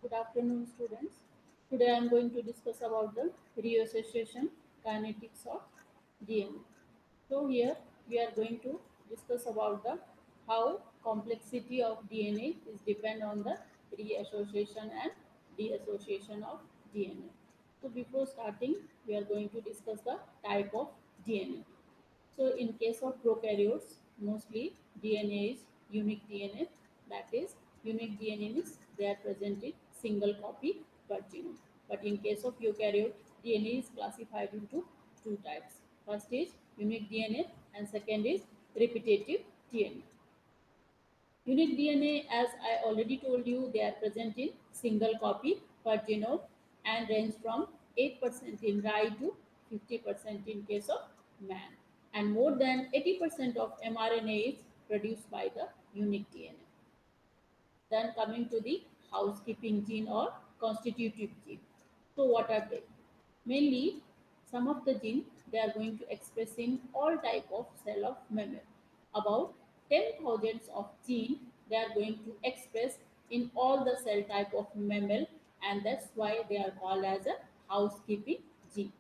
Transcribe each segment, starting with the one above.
Good afternoon, students. Today I am going to discuss about the reassociation kinetics of DNA. So here we are going to discuss about the how complexity of DNA is depend on the reassociation and deassociation of DNA. So before starting, we are going to discuss the type of DNA. So in case of prokaryotes, mostly DNA is unique DNA. That is, unique DNA means they are present in single copy per genome. But in case of eukaryote, DNA is classified into two types. First is unique DNA and second is repetitive DNA. Unique DNA, as I already told you, they are present in single copy per genome and range from 8% in rye to 50% in case of man. And more than 80% of mRNA is produced by the unique DNA. Then coming to the housekeeping gene or constitutive gene. So what are they? Mainly, some of the gene they are going to express in all type of cell of mammal. About 10,000 of gene they are going to express in all the cell type of mammal, and that's why they are called as a housekeeping gene.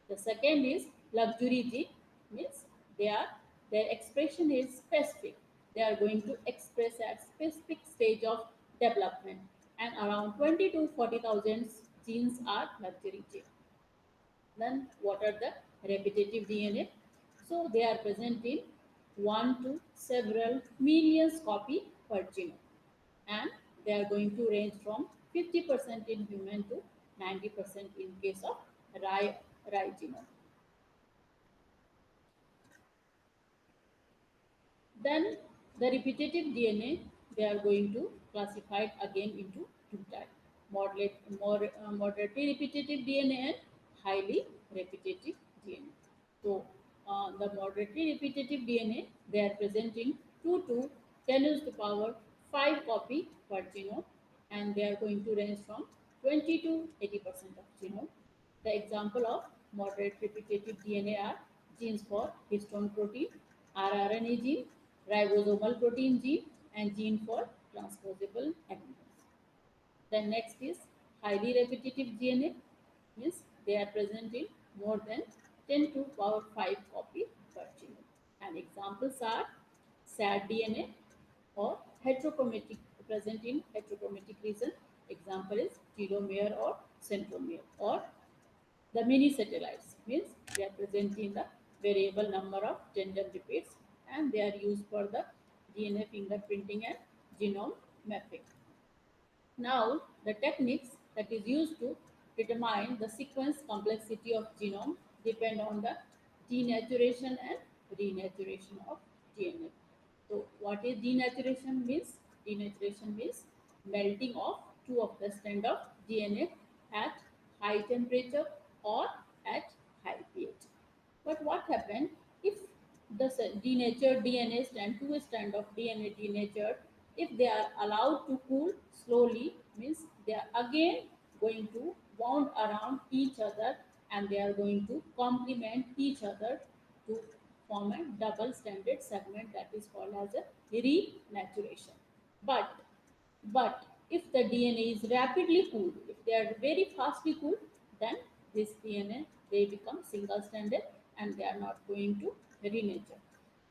The second is luxury gene, means they are their expression is specific. They are going to express at specific stage of development, and around 20 to 40,000 genes are luxury gene. Then what are the repetitive DNA? So they are present in 1 to several millions copy per genome, and they are going to range from 50% in human to 90% in case of rye genome. Then the repetitive DNA, they are going to classify it again into two types: moderately repetitive DNA and highly repetitive DNA. So the moderately repetitive DNA, they are present in 2 to 10 to the power 5 copy per genome, and they are going to range from 20 to 80% of genome. The example of moderate repetitive DNA are genes for histone protein, rRNA gene, ribosomal protein gene, and gene for transposable amines. Then next is highly repetitive DNA, means they are present in more than 10 to power 5 copy per genome. And examples are SAD DNA or heterochromatic, present in heterochromatic region. Example is telomere or centromere, or the mini satellites, means they are present in the variable number of gender repeats, and they are used for the DNA fingerprinting and genome mapping. Now, the techniques that is used to determine the sequence complexity of genome depend on the denaturation and renaturation of DNA. So, what is denaturation means? Denaturation means melting of two of the strand of DNA at high temperature or at high pH. But what happens if the denatured DNA strand, two strand of DNA denatured, if they are allowed to cool slowly, means they are again going to wound around each other, and they are going to complement each other to form a double stranded segment that is called as a renaturation. But but if the DNA is rapidly cooled, if they are very fastly cooled, then this DNA they become single stranded and they are not going to renature.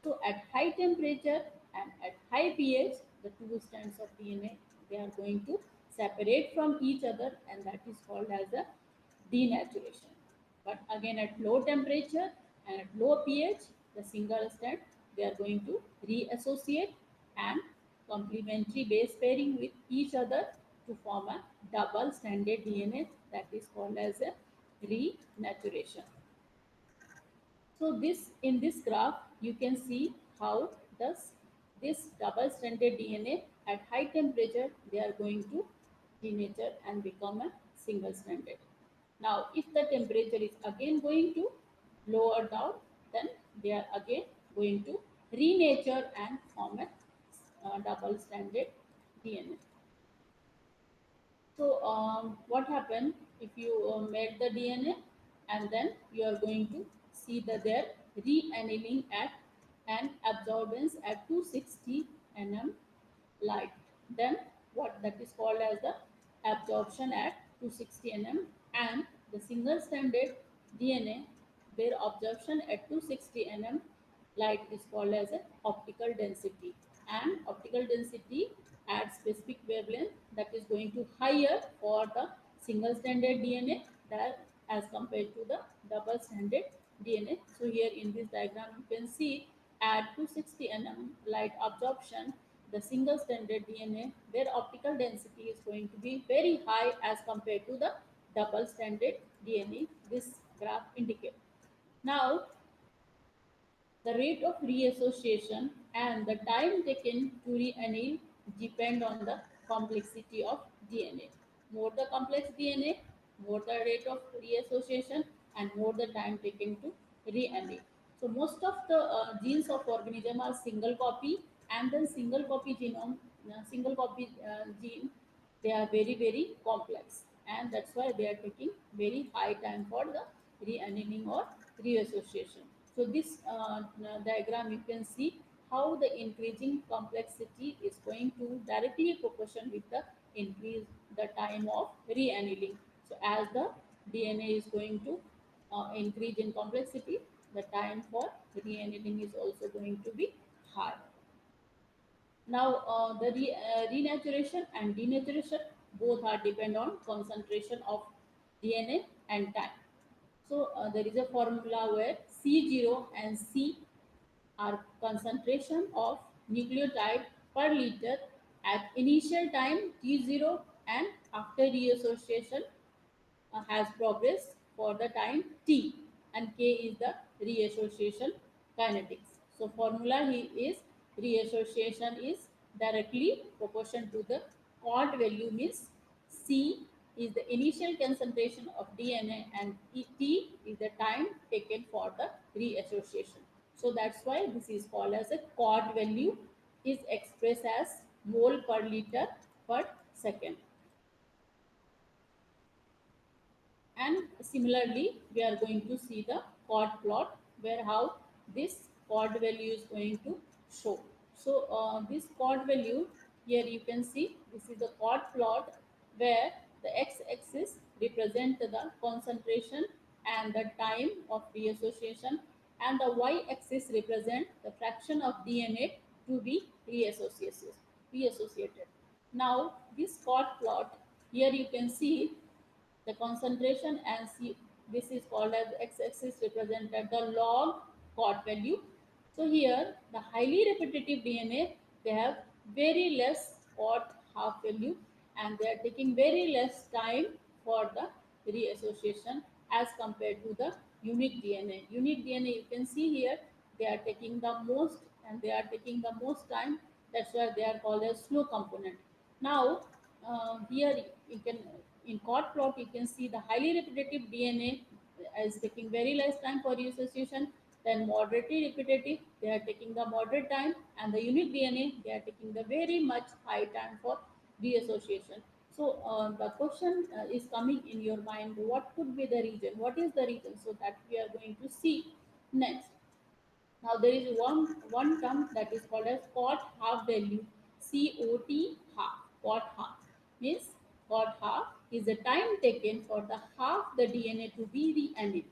So at high temperature and at high pH, the two strands of DNA they are going to separate from each other, and that is called as a denaturation. But again at low temperature and at low pH, the single strand they are going to reassociate and complementary base pairing with each other to form a double stranded DNA that is called as a renaturation. So in this graph you can see how does this double stranded DNA at high temperature they are going to denature and become a single stranded. Now if the temperature is again going to lower down, then they are again going to renature and form a double stranded DNA. So what happened if you made the DNA and then you are going to see that they're re-annealing at an absorbance at 260 nm light. Then what that is called as the absorption at 260 nm, and the single stranded DNA, their absorption at 260 nm light is called as an optical density, and optical density at specific wavelength that is going to higher for the single stranded DNA that as compared to the double stranded DNA. So here in this diagram you can see at 260 nm light absorption, the single stranded DNA, their optical density is going to be very high as compared to the double stranded DNA. This graph indicates. Now, the rate of reassociation and the time taken to reanneal depend on the complexity of DNA. More the complex DNA, more the rate of reassociation, and more the time taken to reanneal. So most of the genes of organism are single copy, and then single copy genome, single copy gene, they are very complex, and that's why they are taking very high time for the reannealing or reassociation. So this diagram you can see how the increasing complexity is going to directly proportion with the increase the time of reannealing. So as the DNA is going to increase in complexity, the time for reannealing is also going to be high. Now, the renaturation and denaturation both are depend on concentration of DNA and time. So, there is a formula where C0 and C are concentration of nucleotide per liter at initial time T0 and after reassociation has progressed for the time t, and k is the reassociation kinetics. So formula here is reassociation is directly proportion to the COD value, means C is the initial concentration of DNA and T is the time taken for the reassociation. So that's why this is called as a COD value, is expressed as mole per liter per second. And similarly, we are going to see the chord plot where how this chord value is going to show. So this chord value, here you can see this is the chord plot where the x-axis represent the concentration and the time of reassociation, and the y-axis represent the fraction of DNA to be reassociated. Now this chord plot, here you can see the concentration, and C, this is called as x-axis represented the log COT value. So here the highly repetitive DNA, they have very less COT half value, and they are taking very less time for the reassociation as compared to the unique DNA. Unique DNA you can see here they are taking the most, and they are taking the most time. That's why they are called as slow component. Now here you can, in chord plot you can see the highly repetitive DNA is taking very less time for reassociation. Then moderately repetitive, they are taking the moderate time, and the unique DNA, they are taking the very much high time for reassociation. So the question is coming in your mind, what could be the reason? What is the reason? So that we are going to see next. Now there is one term that is called as COT half value. COT half. COT half means COT half is the time taken for the half the DNA to be reannealed.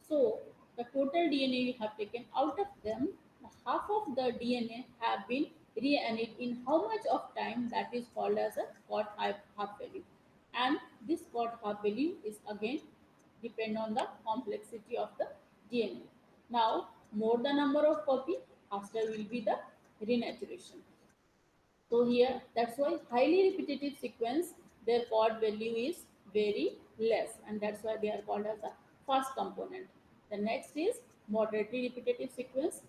So the total DNA you have taken, out of them, the half of the DNA have been reannealed in how much of time, that is called as a COT half value. And this COT half value is again depend on the complexity of the DNA. Now, more the number of copy, faster will be the renaturation. So here, that's why highly repetitive sequence, their chord value is very less, and that's why they are called as a fast component. The next is moderately repetitive sequence.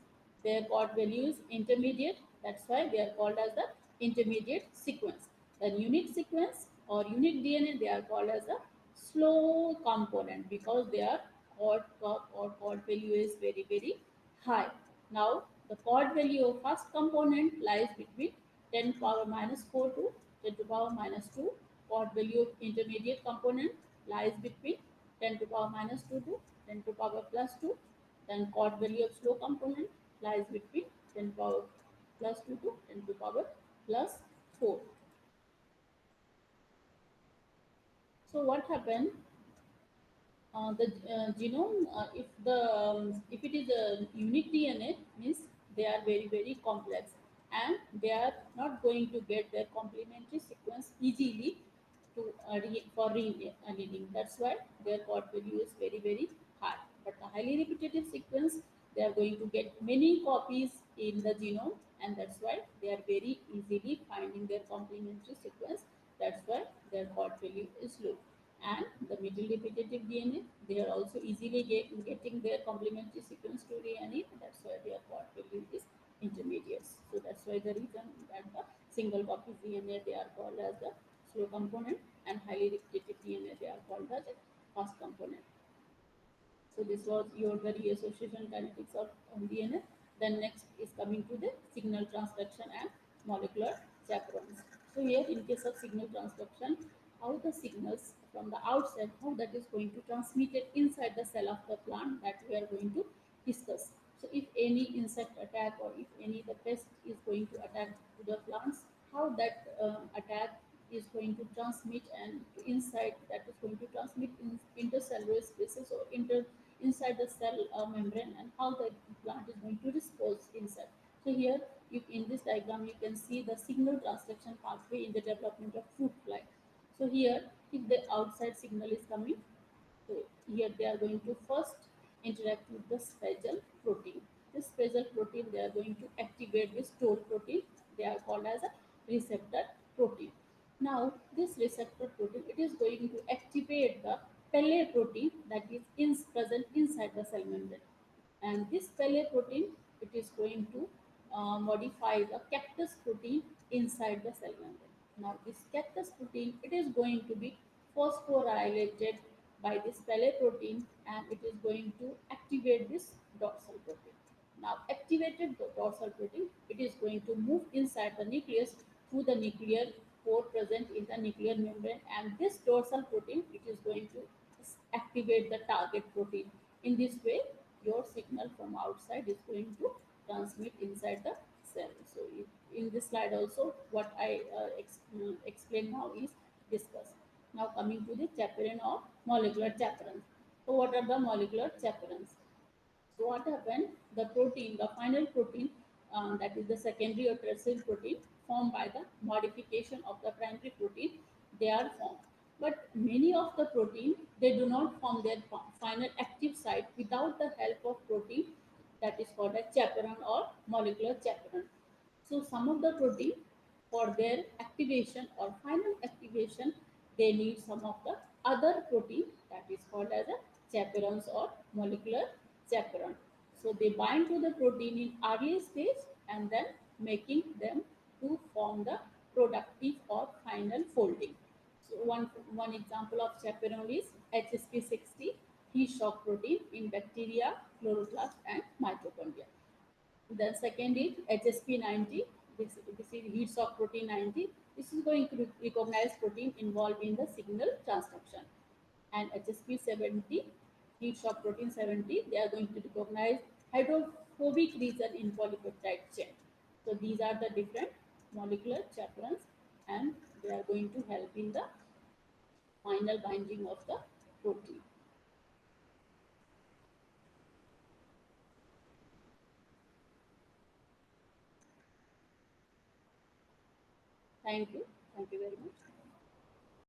Their chord value is intermediate. That's why they are called as the intermediate sequence. The unique sequence or unique DNA, they are called as a slow component because their chord value is very high. Now, the chord value of first component lies between 10 power minus 4 to 10 to power minus 2. Chord value of intermediate component lies between 10 to power minus 2 to 10 to power plus 2. Then chord value of slow component lies between 10 power plus 2 to 10 to power plus 4. So what happened? The genome, if it is a unique DNA, means they are very complex, and they are not going to get their complementary sequence easily for reading. That's why their code value is very high. But the highly repetitive sequence, they are going to get many copies in the genome, and that's why they are very easily finding their complementary sequence. That's why their code value is low. And the middle repetitive DNA, they are also easily getting their complementary sequence to DNA. That's why their code value is intermediates. So that's why the reason that the single copy DNA, they are called as the slow component, and highly repetitive DNA, they are called as a fast component. So this was your the reassociation kinetics of DNA. Then next is coming to the signal transduction and molecular chaperones. So here in case of signal transduction, how the signals from the outside, how that is going to transmit it inside the cell of the plant, that we are going to discuss. So if any insect attack, or if any the pest is going to attack to the plants, how that attack is going to transmit, and inside that is going to transmit in intercellular spaces, or inside the cell membrane, and how the plant is going to respond inside. So here, if in this diagram you can see the signal transduction pathway in the development of fruit fly. So here, if the outside signal is coming, so here they are going to first interact with the sphegal protein. This sphegal protein, they are going to activate this toll protein. They are called as a receptor protein. Now this receptor protein, it is going to activate the Pele protein that is present inside the cell membrane. And this Pele protein, it is going to modify the cactus protein inside the cell membrane. Now this cactus protein, it is going to be phosphorylated by this Pele protein, and it is going to activate this dorsal protein. Now activated the dorsal protein, it is going to move inside the nucleus through the nuclear pore present in the nuclear membrane, and this dorsal protein, it is going to activate the target protein. In this way, your signal from outside is going to transmit inside the cell. So in this slide also, what I explain now is discussed. Now coming to the chaperone or molecular chaperones. So what are the molecular chaperones? So what happened? The protein, the final protein, that is the secondary or tertiary protein, formed by the modification of the primary protein, they are formed. But many of the protein, they do not form their final active site without the help of protein, that is called a chaperone or molecular chaperone. So some of the protein, for their activation or final activation, they need some of the other protein, that is called as a chaperones or molecular chaperone. So they bind to the protein in early stage, and then making them to form the productive or final folding. So one example of chaperone is HSP60, heat shock protein in bacteria, chloroplast, and mitochondria. The second is HSP90. This is heat shock protein 90. This is going to recognize protein involved in the signal transduction. And HSP70, heat shock protein 70, they are going to recognize hydrophobic region in polypeptide chain. So these are the different molecular chaperones, and they are going to help in the final binding of the protein. Thank you. Thank you very much.